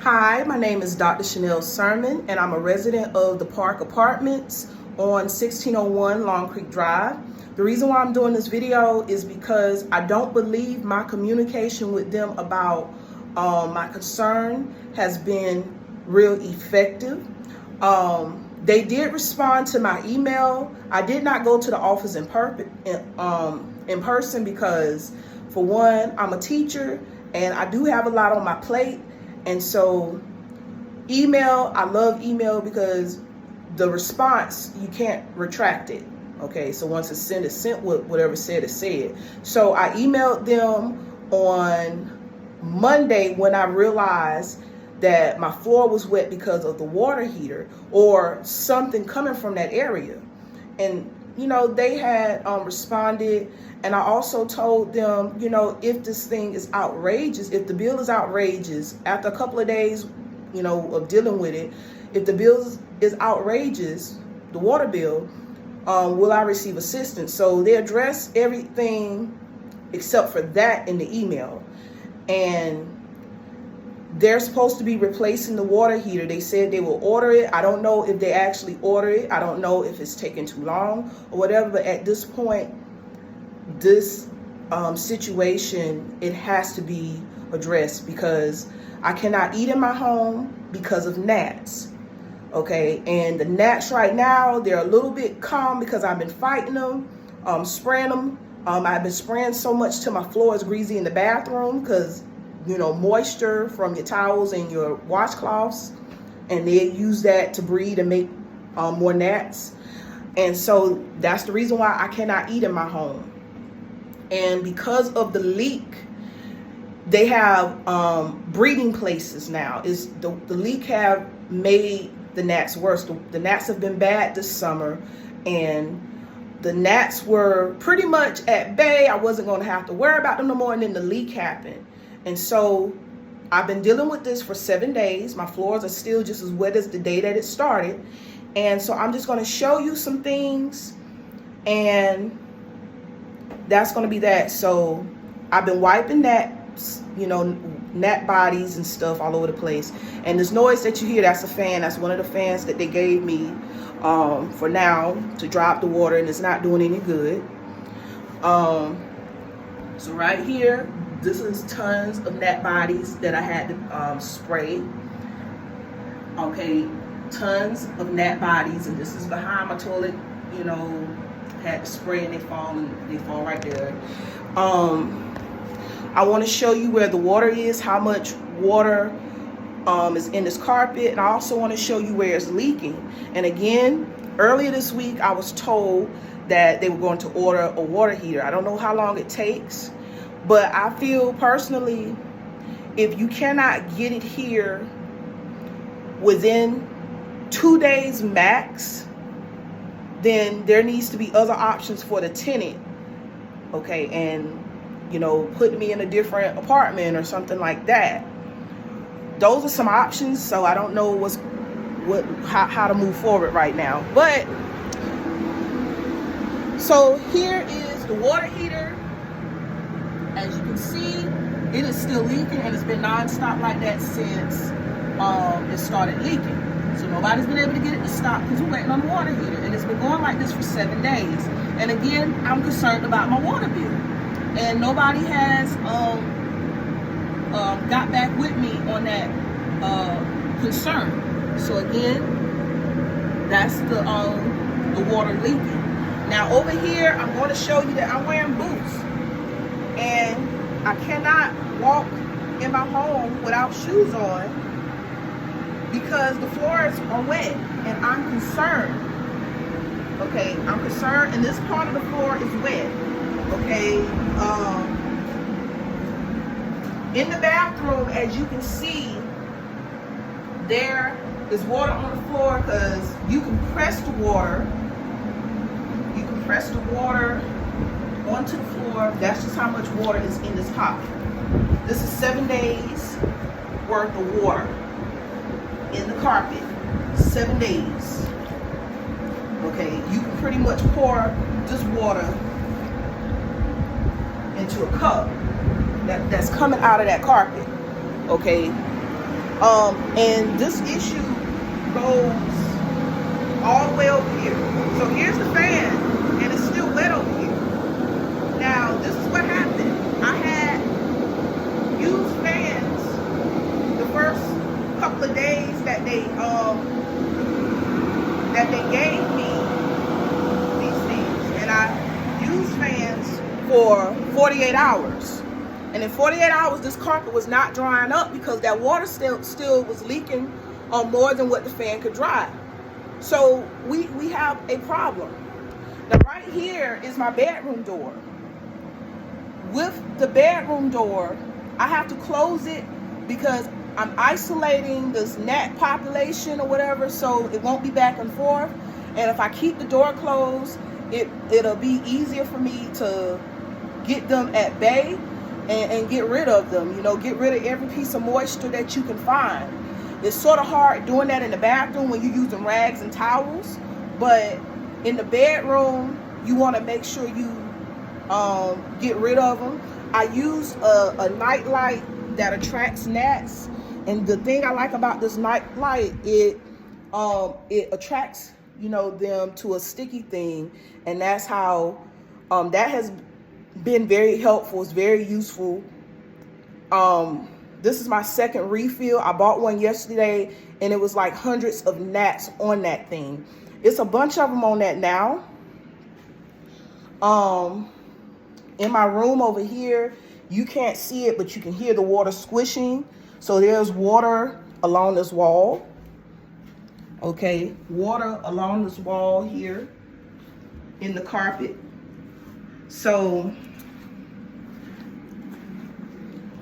Hi, my name is Dr. Chanel Sermon, and I'm a resident of the Park Apartments on 1601 Long Creek Drive. The reason why I'm doing this video is because I don't believe my communication with them about my concern has been real effective. They did respond to my email. I did not go to the office in person because, for one, I'm a teacher and I do have a lot on my plate. And so email, I love email because the response, you can't retract it. Okay, so once it's sent, whatever said is said. So I emailed them on Monday when I realized that my floor was wet because of the water heater or something coming from that area. And, you know, they had responded. And I also told them, you know, if this thing is outrageous, if the bill is outrageous, after a couple of days, you know, of dealing with it, if the bill is outrageous, the water bill, will I receive assistance? So they addressed everything except for that in the email. And they're supposed to be replacing the water heater. They said they will order it. I don't know if they actually order it. I don't know if it's taking too long or whatever, but at this point, this situation, it has to be addressed because I cannot eat in my home because of gnats. Okay, and the gnats right now, they're a little bit calm because I've been fighting them, spraying them. I've been spraying so much till my floor is greasy in the bathroom because, you know, moisture from your towels and your washcloths, and they use that to breed and make more gnats. And so that's the reason why I cannot eat in my home. And because of the leak, they have breeding places now. The leak have made the gnats worse. The gnats have been bad this summer, and the gnats were pretty much at bay. I wasn't going to have to worry about them no more, and then the leak happened. And so I've been dealing with this for 7 days. My floors are still just as wet as the day that it started. And so I'm just going to show you some things, and that's going to be that. So I've been wiping gnats, you know, gnat bodies and stuff all over the place. And this noise that you hear, that's a fan. That's one of the fans that they gave me for now to drop the water, and it's not doing any good. So right here, this is tons of gnat bodies that I had to spray. Okay, tons of gnat bodies, and this is behind my toilet, you know, had to spray and they fall right there. I want to show you where the water is, how much water is in this carpet, and I also want to show you where it's leaking. And again, earlier this week I was told that they were going to order a water heater. I don't know how long it takes, but I feel personally, if you cannot get it here within 2 days max, then there needs to be other options for the tenant. Okay, and, you know, putting me in a different apartment or something like that. Those are some options. So I don't know how to move forward right now. But so here is the water heater. As you can see, it is still leaking, and it's been nonstop like that since it started leaking. So nobody's been able to get it to stop because we're waiting on the water heater, and it's been going like this for 7 days. And again, I'm concerned about my water bill, and nobody has got back with me on that concern. So again, that's the water leaking. Now over here, I'm going to show you that I'm wearing boots, and I cannot walk in my home without shoes on because the floors are wet, and I'm concerned. Okay, I'm concerned, and this part of the floor is wet. Okay, in the bathroom, as you can see, there is water on the floor because you can press the water. You can press the water onto the floor. That's just how much water is in this pot. This is 7 days worth of water in the carpet. 7 days. Okay, you can pretty much pour this water into a cup that's coming out of that carpet. Okay, And this issue goes all the way over here. So here's the fan, and it's still wet over here. Now, this is what happened. I had used fans the first couple of days that they gave me these things, and I used fans for 48 hours. And in 48 hours, this carpet was not drying up because that water still was leaking on more than what the fan could dry. So we have a problem. Now right here is my bedroom door. With the bedroom door, I have to close it because I'm isolating this gnat population or whatever, so it won't be back and forth. And if I keep the door closed, it'll be easier for me to get them at bay and get rid of them, you know, get rid of every piece of moisture that you can find. It's sort of hard doing that in the bathroom when you're using rags and towels, but in the bedroom, you want to make sure you get rid of them. I use a night light that attracts gnats, and the thing I like about this night light, it attracts, you know, them to a sticky thing, and that's how that has been very helpful. It's very useful. This is my second refill. I bought one yesterday, and it was like hundreds of gnats on that thing. It's a bunch of them on that now. In my room over here, you can't see it, but you can hear the water squishing. So there's water along this wall. Okay, water along this wall here in the carpet. So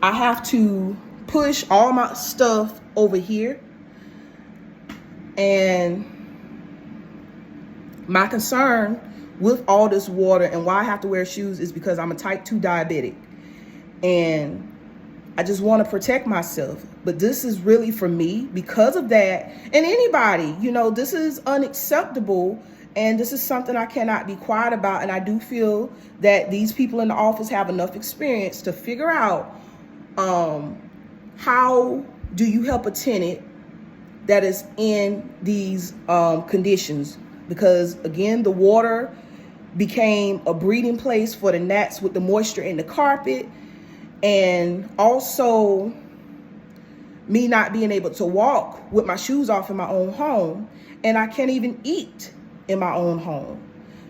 I have to push all my stuff over here. And my concern with all this water and why I have to wear shoes is because I'm a type 2 diabetic. And I just want to protect myself. But this is really for me because of that. And anybody, you know, this is unacceptable. And this is something I cannot be quiet about. And I do feel that these people in the office have enough experience to figure out how do you help a tenant that is in these conditions. Because again, the water became a breeding place for the gnats with the moisture in the carpet. And also me not being able to walk with my shoes off in my own home. And I can't even eat in my own home.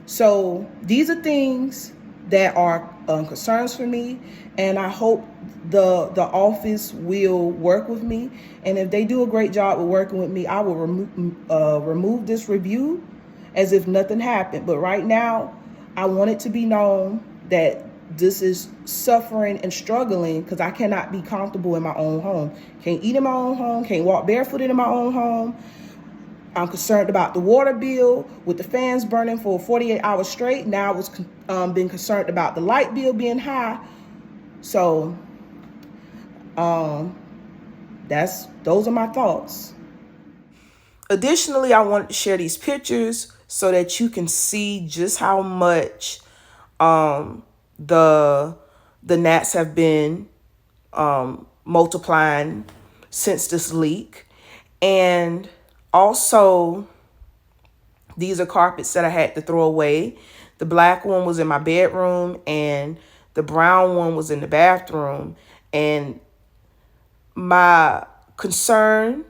So these are things that are concerns for me. And I hope the office will work with me. And if they do a great job with working with me, I will remove this review as if nothing happened. But right now, I want it to be known that this is suffering and struggling because I cannot be comfortable in my own home. Can't eat in my own home, can't walk barefooted in my own home. I'm concerned about the water bill with the fans burning for 48 hours straight. Now I was been concerned about the light bill being high. So those are my thoughts. Additionally, I wanted to share these pictures so that you can see just how much the gnats have been multiplying since this leak. And also, these are carpets that I had to throw away. The black one was in my bedroom and the brown one was in the bathroom. And my concern,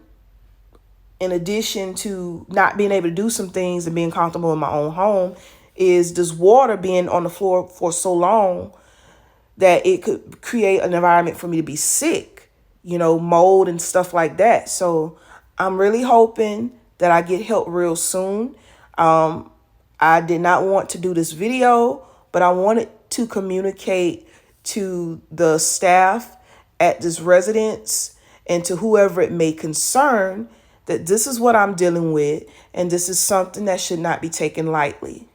in addition to not being able to do some things and being comfortable in my own home, is this water being on the floor for so long that it could create an environment for me to be sick, you know, mold and stuff like that. So I'm really hoping that I get help real soon. I did not want to do this video, but I wanted to communicate to the staff at this residence and to whoever it may concern that this is what I'm dealing with, and this is something that should not be taken lightly.